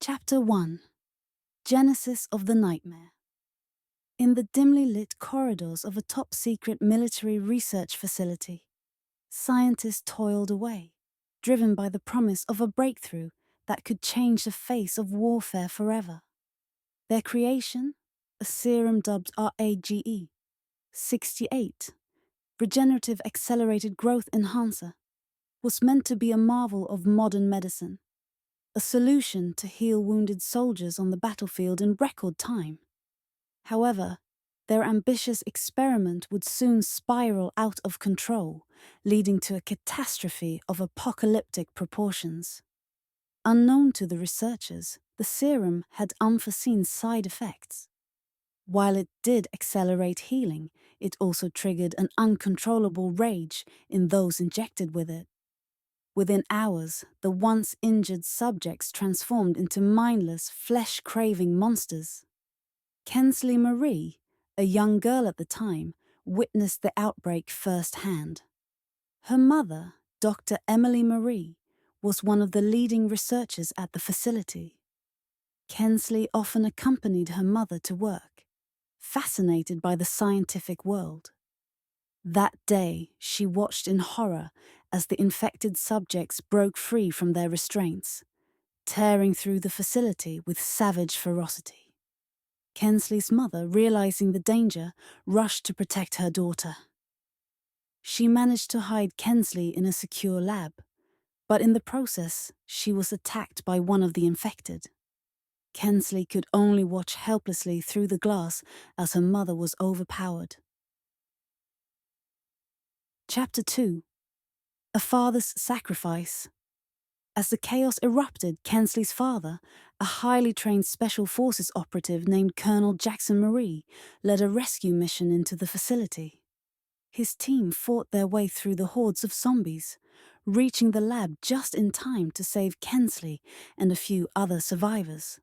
Chapter 1. Genesis of the Nightmare. In the dimly lit corridors of a top-secret military research facility, scientists toiled away, driven by the promise of a breakthrough that could change the face of warfare forever. Their creation, a serum dubbed RAGE 68, Regenerative Accelerated Growth Enhancer, was meant to be a marvel of modern medicine, a solution to heal wounded soldiers on the battlefield in record time. However, their ambitious experiment would soon spiral out of control, leading to a catastrophe of apocalyptic proportions. Unknown to the researchers, the serum had unforeseen side effects. While it did accelerate healing, it also triggered an uncontrollable rage in those injected with it. Within hours, the once injured subjects transformed into mindless, flesh-craving monsters. Kensley Marie, a young girl at the time, witnessed the outbreak firsthand. Her mother, Dr. Emily Marie, was one of the leading researchers at the facility. Kensley often accompanied her mother to work, fascinated by the scientific world. That day, she watched in horror as the infected subjects broke free from their restraints, tearing through the facility with savage ferocity. Kensley's mother, realizing the danger, rushed to protect her daughter. She managed to hide Kensley in a secure lab, but in the process, she was attacked by one of the infected. Kensley could only watch helplessly through the glass as her mother was overpowered. Chapter 2. A Father's Sacrifice. As the chaos erupted, Kensley's father, a highly trained Special Forces operative named Colonel Jackson Marie, led a rescue mission into the facility. His team fought their way through the hordes of zombies, reaching the lab just in time to save Kensley and a few other survivors.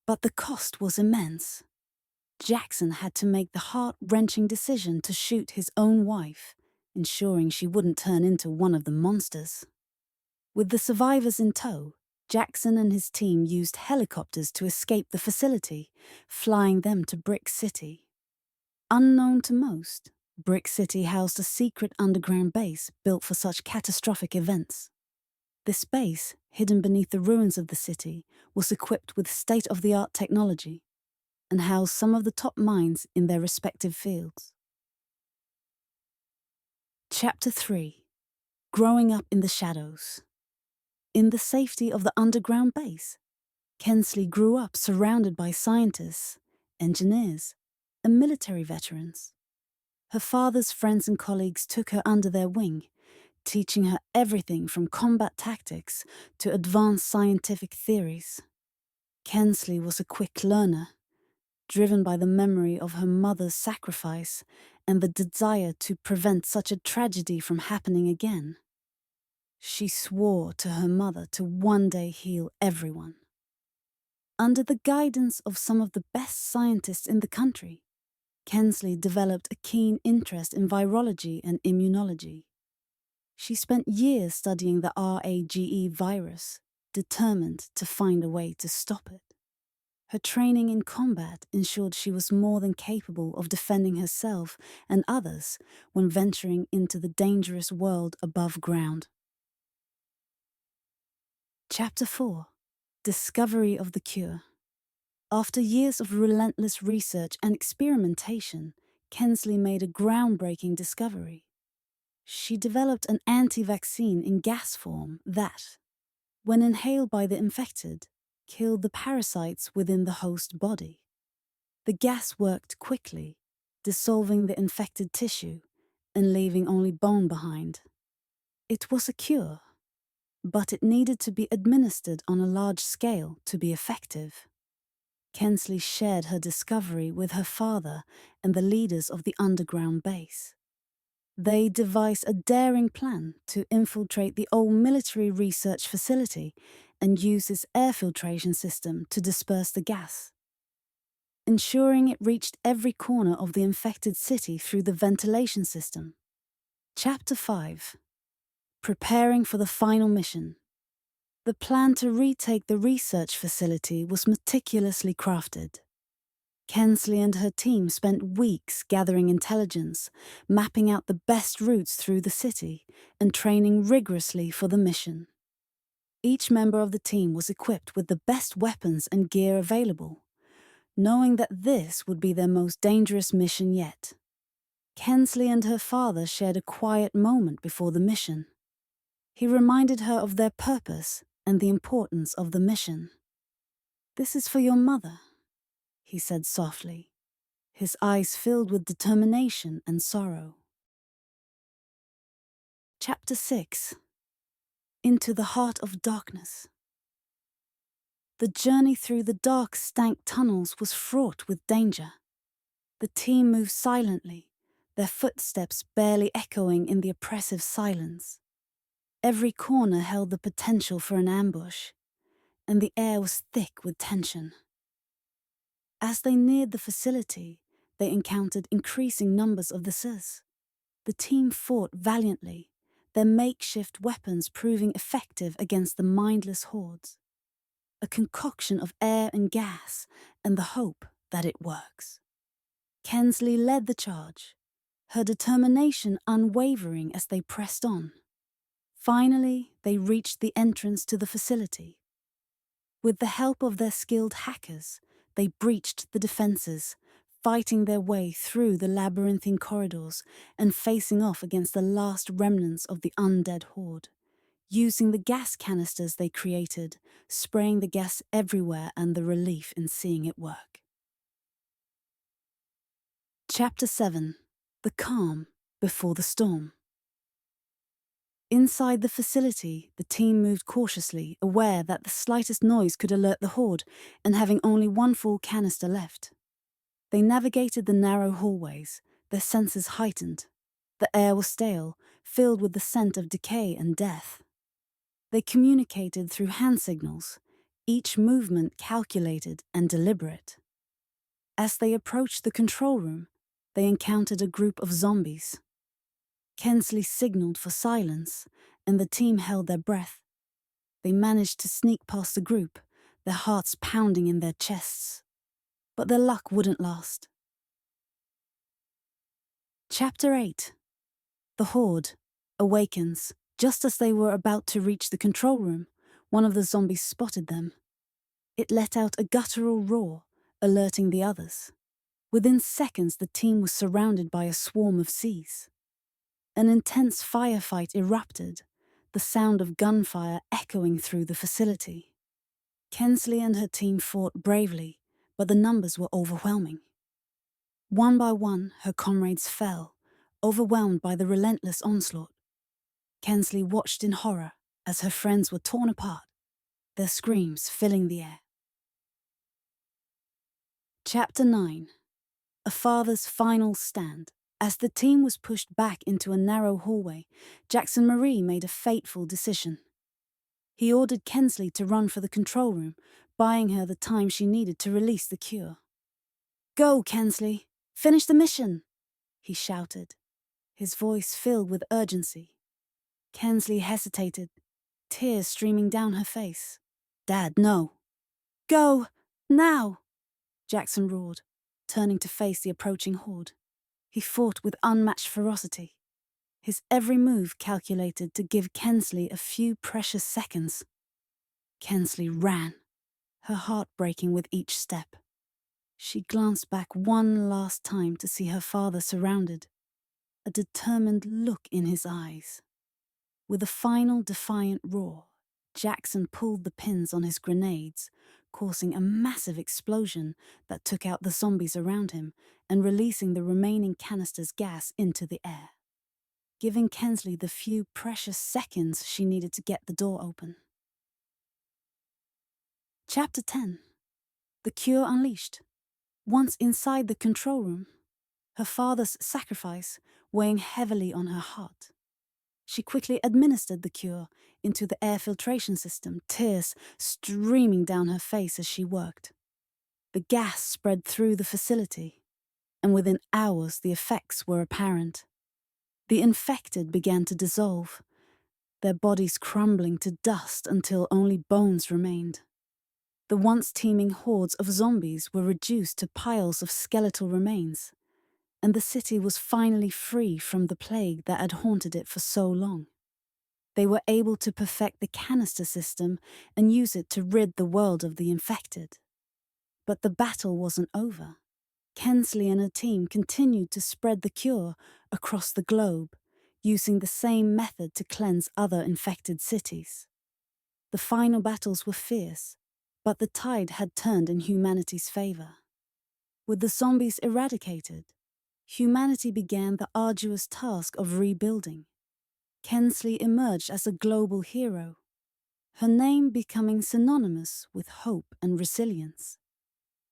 But the cost was immense. Jackson had to make the heart-wrenching decision to shoot his own wife, ensuring she wouldn't turn into one of the monsters. With the survivors in tow, Jackson and his team used helicopters to escape the facility, flying them to Brick City. Unknown to most, Brick City housed a secret underground base built for such catastrophic events. This base, hidden beneath the ruins of the city, was equipped with state-of-the-art technology and housed some of the top minds in their respective fields. Chapter 3. Growing Up in the Shadows. In the safety of the underground base, Kensley grew up surrounded by scientists, engineers, and military veterans. Her father's friends and colleagues took her under their wing, teaching her everything from combat tactics to advanced scientific theories. Kensley was a quick learner, driven by the memory of her mother's sacrifice and the desire to prevent such a tragedy from happening again. She swore to her mother to one day heal everyone. Under the guidance of some of the best scientists in the country, Kensley developed a keen interest in virology and immunology. She spent years studying the RAGE virus, determined to find a way to stop it. Her training in combat ensured she was more than capable of defending herself and others when venturing into the dangerous world above ground. Chapter 4. Discovery of the Cure. After years of relentless research and experimentation, Kensley made a groundbreaking discovery. She developed an anti-vaccine in gas form that, when inhaled by the infected, killed the parasites within the host body. The gas worked quickly, dissolving the infected tissue and leaving only bone behind. It was a cure, but it needed to be administered on a large scale to be effective. Kensley shared her discovery with her father and the leaders of the underground base. They devised a daring plan to infiltrate the old military research facility and use its air filtration system to disperse the gas, ensuring it reached every corner of the infected city through the ventilation system. Chapter 5. Preparing for the final mission. The plan to retake the research facility was meticulously crafted. Kensley and her team spent weeks gathering intelligence, mapping out the best routes through the city, and training rigorously for the mission. Each member of the team was equipped with the best weapons and gear available, knowing that this would be their most dangerous mission yet. Kensley and her father shared a quiet moment before the mission. He reminded her of their purpose and the importance of the mission. "This is for your mother," he said softly, his eyes filled with determination and sorrow. Chapter 6. Into the Heart of Darkness. The journey through the dark, stank tunnels was fraught with danger. The team moved silently, their footsteps barely echoing in the oppressive silence. Every corner held the potential for an ambush, and the air was thick with tension. As they neared the facility, they encountered increasing numbers of the Scifi. The team fought valiantly, their makeshift weapons proving effective against the mindless hordes. A concoction of air and gas, and the hope that it works. Kensley led the charge, her determination unwavering as they pressed on. Finally, they reached the entrance to the facility. With the help of their skilled hackers, they breached the defenses, fighting their way through the labyrinthine corridors and facing off against the last remnants of the undead horde. Using the gas canisters they created, spraying the gas everywhere, and the relief in seeing it work. Chapter 7. The Calm Before the Storm. Inside the facility, the team moved cautiously, aware that the slightest noise could alert the horde, and having only one full canister left. They navigated the narrow hallways, their senses heightened. The air was stale, filled with the scent of decay and death. They communicated through hand signals, each movement calculated and deliberate. As they approached the control room, they encountered a group of zombies. Kensley signaled for silence, and the team held their breath. They managed to sneak past the group, their hearts pounding in their chests. But their luck wouldn't last. Chapter 8. The Horde awakens. Just as they were about to reach the control room, one of the zombies spotted them. It let out a guttural roar, alerting the others. Within seconds, the team was surrounded by a swarm of Cs. An intense firefight erupted, the sound of gunfire echoing through the facility. Kensley and her team fought bravely, but the numbers were overwhelming. One by one, her comrades fell, overwhelmed by the relentless onslaught. Kensley watched in horror as her friends were torn apart, their screams filling the air. Chapter 9. A Father's Final Stand. As the team was pushed back into a narrow hallway, Jackson Marie made a fateful decision. He ordered Kensley to run for the control room, buying her the time she needed to release the cure. "Go, Kensley! Finish the mission!" he shouted, his voice filled with urgency. Kensley hesitated, tears streaming down her face. "Dad, no." "Go! Now!" Jackson roared, turning to face the approaching horde. He fought with unmatched ferocity, his every move calculated to give Kensley a few precious seconds. Kensley ran, her heart breaking with each step. She glanced back one last time to see her father surrounded, a determined look in his eyes. With a final defiant roar, Jackson pulled the pins on his grenades, causing a massive explosion that took out the zombies around him and releasing the remaining canister's gas into the air, giving Kensley the few precious seconds she needed to get the door open. Chapter 10. The Cure Unleashed. Once inside the control room, her father's sacrifice weighing heavily on her heart, she quickly administered the cure into the air filtration system, tears streaming down her face as she worked. The gas spread through the facility, and within hours the effects were apparent. The infected began to dissolve, their bodies crumbling to dust until only bones remained. The once teeming hordes of zombies were reduced to piles of skeletal remains, and the city was finally free from the plague that had haunted it for so long. They were able to perfect the canister system and use it to rid the world of the infected. But the battle wasn't over. Kensley and her team continued to spread the cure across the globe, using the same method to cleanse other infected cities. The final battles were fierce, but the tide had turned in humanity's favor. With the zombies eradicated, humanity began the arduous task of rebuilding. Kensley emerged as a global hero, her name becoming synonymous with hope and resilience.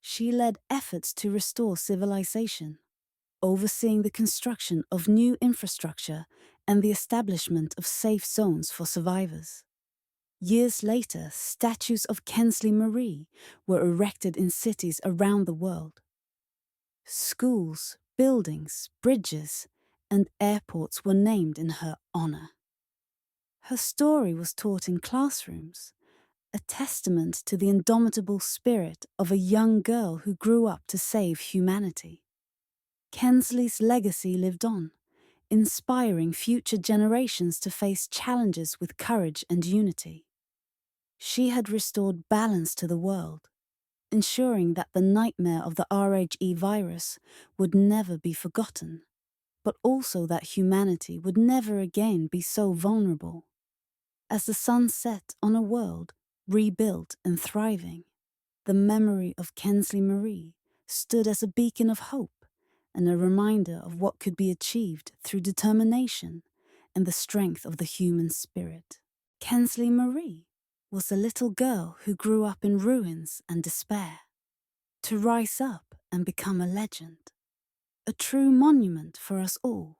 She led efforts to restore civilization, overseeing the construction of new infrastructure and the establishment of safe zones for survivors. Years later, statues of Kensley Marie were erected in cities around the world. Schools, buildings, bridges, and airports were named in her honor. Her story was taught in classrooms, a testament to the indomitable spirit of a young girl who grew up to save humanity. Kensley's legacy lived on, inspiring future generations to face challenges with courage and unity. She had restored balance to the world, ensuring that the nightmare of the RHE virus would never be forgotten, but also that humanity would never again be so vulnerable. As the sun set on a world rebuilt and thriving, the memory of Kensley Marie stood as a beacon of hope and a reminder of what could be achieved through determination and the strength of the human spirit. Kensley Marie was a little girl who grew up in ruins and despair, to rise up and become a legend, a true monument for us all.